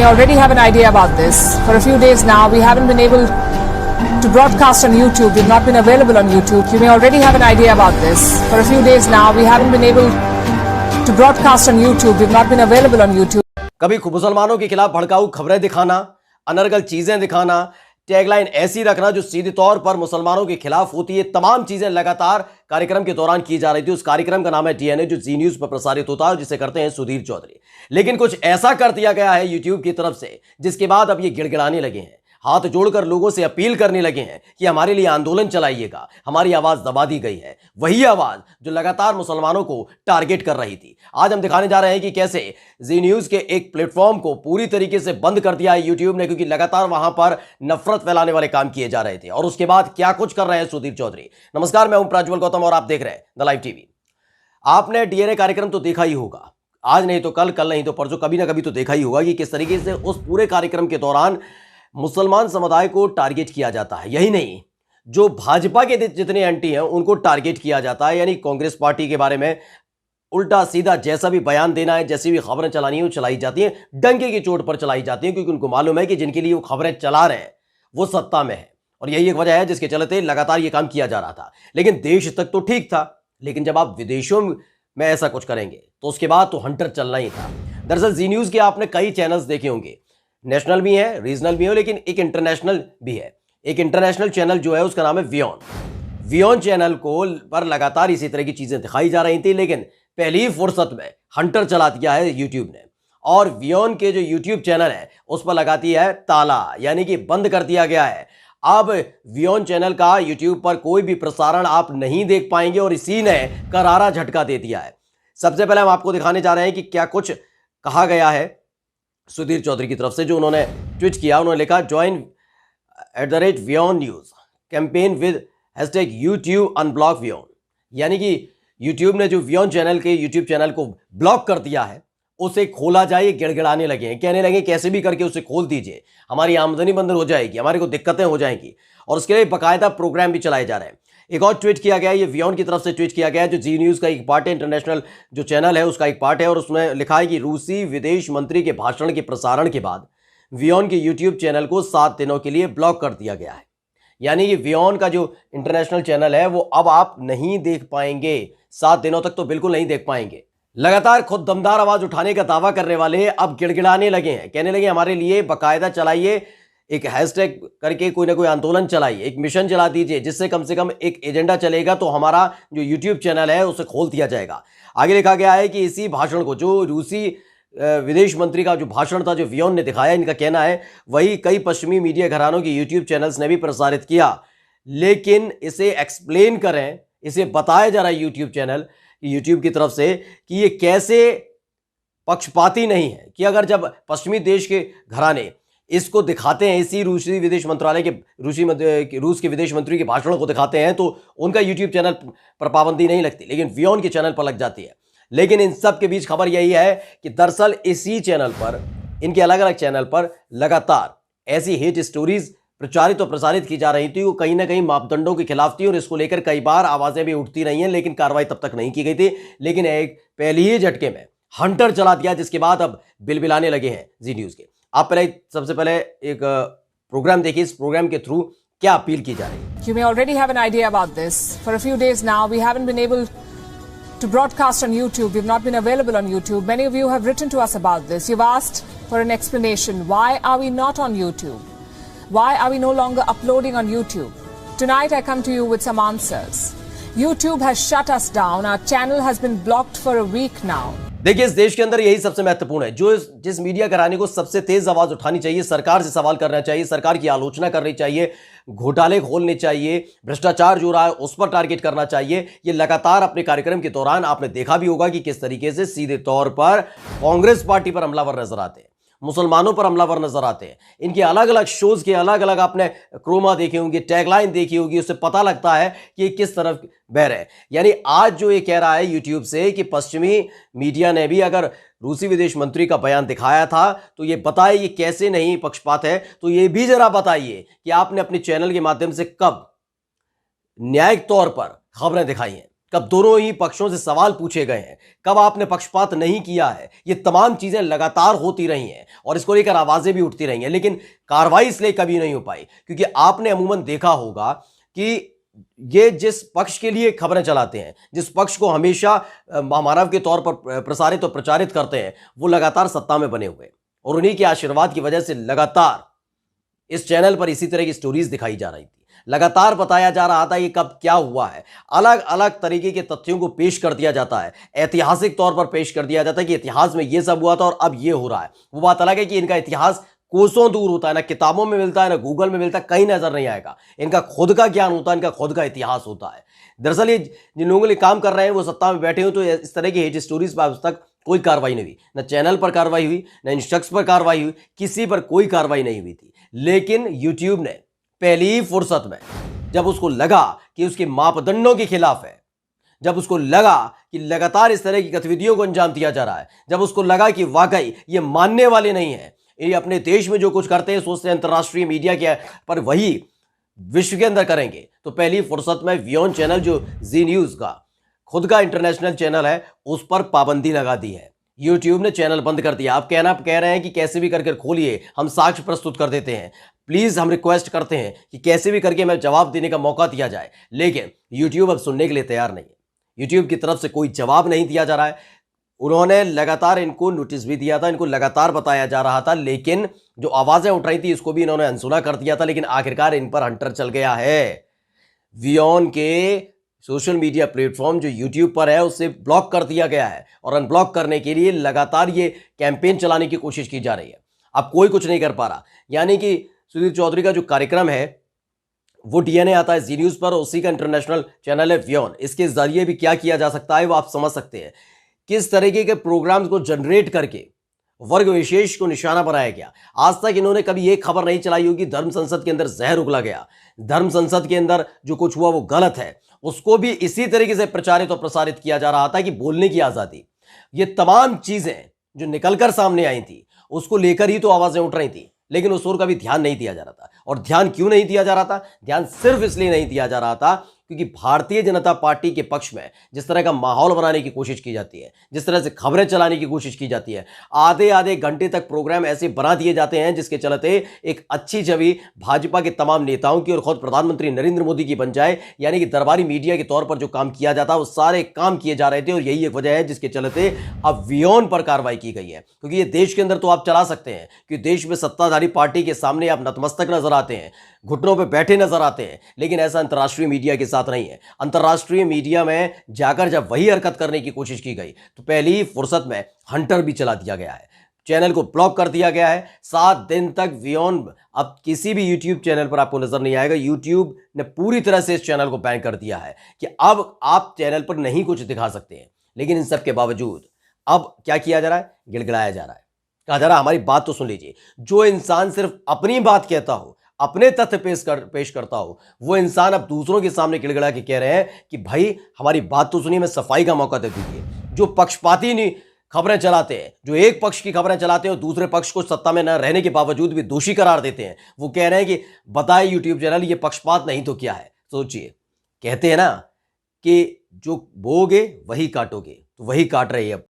already have an idea about this. For a few days now, we haven't been able to broadcast on YouTube. We've not been available on YouTube. You may already have an idea about this. For a few days now, we haven't been able to broadcast on YouTube. We've not been available on YouTube. कभी मुसलमानों के खिलाफ भड़काऊ खबरें दिखाना, अनर्गल चीजें दिखाना, टैगलाइन ऐसी रखना जो सीधे तौर पर मुसलमानों के खिलाफ होती है, तमाम चीजें लगातार कार्यक्रम के दौरान की जा रही थी। उस कार्यक्रम का नाम है डीएनए, जो जी न्यूज पर प्रसारित होता है, जिसे करते हैं सुधीर चौधरी। लेकिन कुछ ऐसा कर दिया गया है यूट्यूब की तरफ से, जिसके बाद अब ये गिड़गिड़ाने लगे हैं, हाथ जोड़कर लोगों से अपील करने लगे हैं कि हमारे लिए आंदोलन चलाइएगा, हमारी आवाज दबा दी गई है। वही आवाज जो लगातार मुसलमानों को टारगेट कर रही थी। आज हम दिखाने जा रहे हैं कि कैसे जी न्यूज के एक प्लेटफॉर्म को पूरी तरीके से बंद कर दिया है यूट्यूब ने, क्योंकि लगातार वहां पर नफरत फैलाने वाले काम किए जा रहे थे। और उसके बाद क्या कुछ कर रहे हैं सुधीर चौधरी। नमस्कार, मैं हूं प्रज्वल गौतम और आप देख रहे हैं द लाइव टीवी। आपने डीएनए कार्यक्रम तो देखा ही होगा, आज नहीं तो कल, कल नहीं तो परसों, कभी ना कभी तो देखा ही होगा कि किस तरीके से उस पूरे कार्यक्रम के दौरान मुसलमान समुदाय को टारगेट किया जाता है। यही नहीं, जो भाजपा के जितने एंटी हैं उनको टारगेट किया जाता है। यानी कांग्रेस पार्टी के बारे में उल्टा सीधा जैसा भी बयान देना है, जैसी भी खबरें चलानी है वो चलाई जाती हैं, डंके की चोट पर चलाई जाती हैं, क्योंकि उनको मालूम है कि जिनके लिए वो खबरें चला रहे हैं वो सत्ता में है। और यही एक वजह है जिसके चलते लगातार ये काम किया जा रहा था। लेकिन देश तक तो ठीक था, लेकिन जब आप विदेशों में ऐसा कुछ करेंगे तो उसके बाद तो हंटर चलना ही था। दरअसल जी न्यूज के आपने कई चैनल्स देखे होंगे, नेशनल भी है, रीजनल भी है, लेकिन एक इंटरनेशनल भी है। एक इंटरनेशनल चैनल जो है उसका नाम है वियॉन चैनल को पर लगातार इसी तरह की चीजें दिखाई जा रही थी। लेकिन पहली ही फुर्सत में हंटर चला दिया है यूट्यूब ने, और वियॉन के जो यूट्यूब चैनल है उस पर लगाती है ताला, यानी कि बंद कर दिया गया है। अब वियॉन चैनल का यूट्यूब पर कोई भी प्रसारण आप नहीं देख पाएंगे, और इसी ने करारा झटका दे दिया है। सबसे पहले हम आपको दिखाने जा रहे हैं कि क्या कुछ कहा गया है सुधीर चौधरी की तरफ से, जो उन्होंने ट्वीट किया। उन्होंने लिखा, ज्वाइन @वियॉन news campaign with #YouTube unblock वियॉन। यानी कि यूट्यूब ने जो वियॉन चैनल के यूट्यूब चैनल को ब्लॉक कर दिया है, उसे खोला जाए। गिड़गिड़ाने लगे हैं, कहने लगे कैसे भी करके उसे खोल दीजिए, हमारी आमदनी बंद हो जाएगी, हमारे को दिक्कतें हो जाएंगी। और उसके लिए बाकायदा प्रोग्राम भी चलाए जा रहे हैं। एक और ट्वीट किया गया है, ये वियॉन की तरफ से ट्वीट किया गया है, जो जी न्यूज का एक पार्ट है, इंटरनेशनल जो चैनल है उसका एक पार्ट है। और उसमें लिखा है कि रूसी विदेश मंत्री के भाषण के प्रसारण के बाद वियॉन के यूट्यूब चैनल को 7 दिनों के लिए ब्लॉक कर दिया गया है। यानी कि वियॉन का जो इंटरनेशनल चैनल है वो अब आप नहीं देख पाएंगे, 7 दिनों तक तो बिल्कुल नहीं देख पाएंगे। लगातार खुद दमदार आवाज उठाने का दावा करने वाले अब गिड़गिड़ाने लगे हैं, कहने लगे हमारे लिए बाकायदा चलाइए, एक हैशटैग करके कोई ना कोई आंदोलन चलाइए, एक मिशन चला दीजिए, जिससे कम से कम एक एजेंडा चलेगा, तो हमारा जो यूट्यूब चैनल है उसे खोल दिया जाएगा। आगे लिखा गया है कि इसी भाषण को, जो रूसी विदेश मंत्री का जो भाषण था, जो वियॉन ने दिखाया, इनका कहना है वही कई पश्चिमी मीडिया घरानों के यूट्यूब चैनल्स ने भी प्रसारित किया। लेकिन इसे एक्सप्लेन करें, इसे बताया जा रहा है यूट्यूब चैनल यूट्यूब की तरफ से कि ये कैसे पक्षपाती नहीं है, कि अगर जब पश्चिमी देश के घराने इसको दिखाते हैं, इसी रूसी विदेश मंत्रालय के रूस के विदेश मंत्री के भाषणों को दिखाते हैं, तो उनका यूट्यूब चैनल पर पाबंदी नहीं लगती, लेकिन वियॉन के चैनल पर लग जाती है। लेकिन इन सब के बीच खबर यही है कि दरअसल इसी चैनल पर, इनके अलग अलग चैनल पर लगातार ऐसी हेट स्टोरीज प्रचारित और प्रसारित की जा रही थी, वो कहीं ना कहीं मापदंडों के खिलाफ थी, और इसको लेकर कई बार आवाजें भी उठती रही हैं, लेकिन कार्रवाई तब तक नहीं की गई थी। लेकिन एक पहली ही झटके में हंटर चला दिया, जिसके बाद अब बिलबिलाने लगे हैं जी न्यूज के। आप सबसे पहले एक प्रोग्राम देखिए, इस प्रोग्राम के थ्रू क्या अपील की जा रही है। You may already have an idea about this. For a few days now, we haven't been able to broadcast on YouTube. We've not been available on YouTube. Many of you have written to us about this. You've asked for an explanation. Why are we not on YouTube? Why are we no longer uploading on YouTube? Tonight I come to you with some answers. YouTube has shut us down. Our channel has been blocked for a week now. देखिए, इस देश के अंदर यही सबसे महत्वपूर्ण है, जो जिस मीडिया घराने को सबसे तेज आवाज उठानी चाहिए, सरकार से सवाल करना चाहिए, सरकार की आलोचना करनी चाहिए, घोटाले खोलने चाहिए, भ्रष्टाचार जो रहा है उस पर टारगेट करना चाहिए। ये लगातार अपने कार्यक्रम के दौरान आपने देखा भी होगा कि किस तरीके से सीधे तौर पर कांग्रेस पार्टी पर हमलावर नजर आते हैं, मुसलमानों पर हमलावर नजर आते हैं। इनके अलग अलग शोज के अलग अलग आपने क्रोमा देखे होंगे, टैगलाइन देखी होगी, उससे पता लगता है कि ये किस तरफ बह रहे हैं। यानी आज जो ये कह रहा है यूट्यूब से कि पश्चिमी मीडिया ने भी अगर रूसी विदेश मंत्री का बयान दिखाया था तो ये बताए ये कैसे नहीं पक्षपात है, तो ये भी जरा बताइए कि आपने अपने चैनल के माध्यम से कब न्यायिक तौर पर खबरें दिखाई हैं, कब दोनों ही पक्षों से सवाल पूछे गए हैं, कब आपने पक्षपात नहीं किया है। ये तमाम चीजें लगातार होती रही हैं और इसको लेकर आवाजें भी उठती रही हैं, लेकिन कार्रवाई इसलिए कभी नहीं हो पाई क्योंकि आपने अमूमन देखा होगा कि ये जिस पक्ष के लिए खबरें चलाते हैं, जिस पक्ष को हमेशा महामानव के तौर पर प्रसारित और प्रचारित करते हैं, वो लगातार सत्ता में बने हुए और उन्हीं के आशीर्वाद की वजह से लगातार इस चैनल पर इसी तरह की स्टोरीज दिखाई जा रही थी। लगातार बताया जा रहा था ये कब क्या हुआ है, अलग अलग तरीके के तथ्यों को पेश कर दिया जाता है, ऐतिहासिक तौर पर पेश कर दिया जाता है कि इतिहास में ये सब हुआ था और अब ये हो रहा है। वो बात अलग है कि इनका इतिहास कोसों दूर होता है, ना किताबों में मिलता है, ना गूगल में मिलता है, कहीं नजर नहीं आएगा। इनका खुद का ज्ञान होता है, इनका खुद का इतिहास होता है। दरअसल ये जिन लोगों के लिए काम कर रहे हैं वो सत्ता में बैठे हो, तो इस तरह की हेट स्टोरीज पर आज तक कोई कार्रवाई नहीं हुई, न चैनल पर कार्रवाई हुई, न इन शख्स पर कार्रवाई हुई, किसी पर कोई कार्रवाई नहीं हुई थी। लेकिन यूट्यूब ने पहली ही फुर्सत में, जब उसको लगा कि उसके मापदंडों के खिलाफ है, जब उसको लगा कि लगातार इस तरह की गतिविधियों को अंजाम दिया जा रहा है, जब उसको लगा कि वाकई ये मानने वाले नहीं है, ये अपने देश में जो कुछ करते हैं सोचते हैं अंतर्राष्ट्रीय मीडिया के पर वही विश्व के अंदर करेंगे, तो पहली फुर्सत में वियोन चैनल जो जी न्यूज का खुद का इंटरनेशनल चैनल है उस पर पाबंदी लगा दी है। यूट्यूब ने चैनल बंद कर दिया। आप कह रहे हैं कि कैसे भी करके खोलिए, हम साक्ष्य प्रस्तुत कर देते हैं। प्लीज हम रिक्वेस्ट करते हैं कि कैसे भी करके हमें जवाब देने का मौका दिया जाए, लेकिन यूट्यूब अब सुनने के लिए तैयार नहीं है। यूट्यूब की तरफ से कोई जवाब नहीं दिया जा रहा है। उन्होंने लगातार इनको नोटिस भी दिया था, इनको लगातार बताया जा रहा था, लेकिन जो आवाजें उठ रही थी इसको भी इन्होंने अनसुना कर दिया था। लेकिन आखिरकार इन पर हंटर चल गया है। वियोन के सोशल मीडिया प्लेटफॉर्म जो यूट्यूब पर है उससे ब्लॉक कर दिया गया है और अनब्लॉक करने के लिए लगातार ये कैंपेन चलाने की कोशिश की जा रही है। अब कोई कुछ नहीं कर पा रहा। यानी कि सुधीर चौधरी का जो कार्यक्रम है वो डीएनए आता है जी न्यूज पर, उसी का इंटरनेशनल चैनल है वियोन। इसके जरिए भी क्या किया जा सकता है वो आप समझ सकते हैं। किस तरीके के प्रोग्राम्स को जनरेट करके वर्ग विशेष को निशाना बनाया गया। आज तक इन्होंने कभी ये खबर नहीं चलाई होगी धर्म संसद के अंदर जहर उगला गया, धर्म संसद के अंदर जो कुछ हुआ वो गलत है, उसको भी इसी तरीके से प्रचारित और प्रसारित किया जा रहा था कि बोलने की आजादी। ये तमाम चीजें जो निकलकर सामने आई थी उसको लेकर ही तो आवाजें उठ रही थी, लेकिन उस ओर का भी ध्यान नहीं दिया जा रहा था। और ध्यान क्यों नहीं दिया जा रहा था? ध्यान सिर्फ इसलिए नहीं दिया जा रहा था क्योंकि भारतीय जनता पार्टी के पक्ष में जिस तरह का माहौल बनाने की कोशिश की जाती है, जिस तरह से खबरें चलाने की कोशिश की जाती है, आधे आधे घंटे तक प्रोग्राम ऐसे बना दिए जाते हैं जिसके चलते एक अच्छी छवि भाजपा के तमाम नेताओं की और खुद प्रधानमंत्री नरेंद्र मोदी की बन जाए। यानी कि दरबारी मीडिया के तौर पर जो काम किया जाता है वो सारे काम किए जा रहे थे और यही एक वजह है जिसके चलते अब वियोन पर कार्रवाई की गई है। क्योंकि ये देश के अंदर तो आप चला सकते हैं कि देश में सत्ताधारी पार्टी के सामने आप नतमस्तक नजर आते हैं, घुटनों पे बैठे नजर आते हैं, लेकिन ऐसा अंतर्राष्ट्रीय मीडिया के साथ नहीं है। अंतर्राष्ट्रीय मीडिया में जाकर जब वही हरकत करने की कोशिश की गई तो पहली ही फुर्सत में हंटर भी चला दिया गया है, चैनल को ब्लॉक कर दिया गया है। 7 दिन तक वियोन अब किसी भी यूट्यूब चैनल पर आपको नजर नहीं आएगा। यूट्यूब ने पूरी तरह से इस चैनल को बैन कर दिया है कि अब आप चैनल पर नहीं कुछ दिखा सकते हैं। लेकिन इन सब के बावजूद अब क्या किया जा रहा है? गिड़गिड़ाया जा रहा है, कहा जा रहा है हमारी बात तो सुन लीजिए। जो इंसान सिर्फ अपनी बात कहता हो, अपने तथ्य पेश करता हो, वो इंसान अब दूसरों के सामने गिड़गिड़ा के कह रहे हैं कि भाई हमारी बात तो सुनिए, मैं सफाई का मौका दे दीजिए। जो पक्षपाती नहीं खबरें चलाते हैं, जो एक पक्ष की खबरें चलाते हैं और दूसरे पक्ष को सत्ता में न रहने के बावजूद भी दोषी करार देते हैं, वो कह रहे हैं कि बताए यूट्यूब चैनल ये पक्षपात नहीं तो क्या है। सोचिए, कहते हैं ना कि जो बोगे वही काटोगे, तो वही काट रही है अब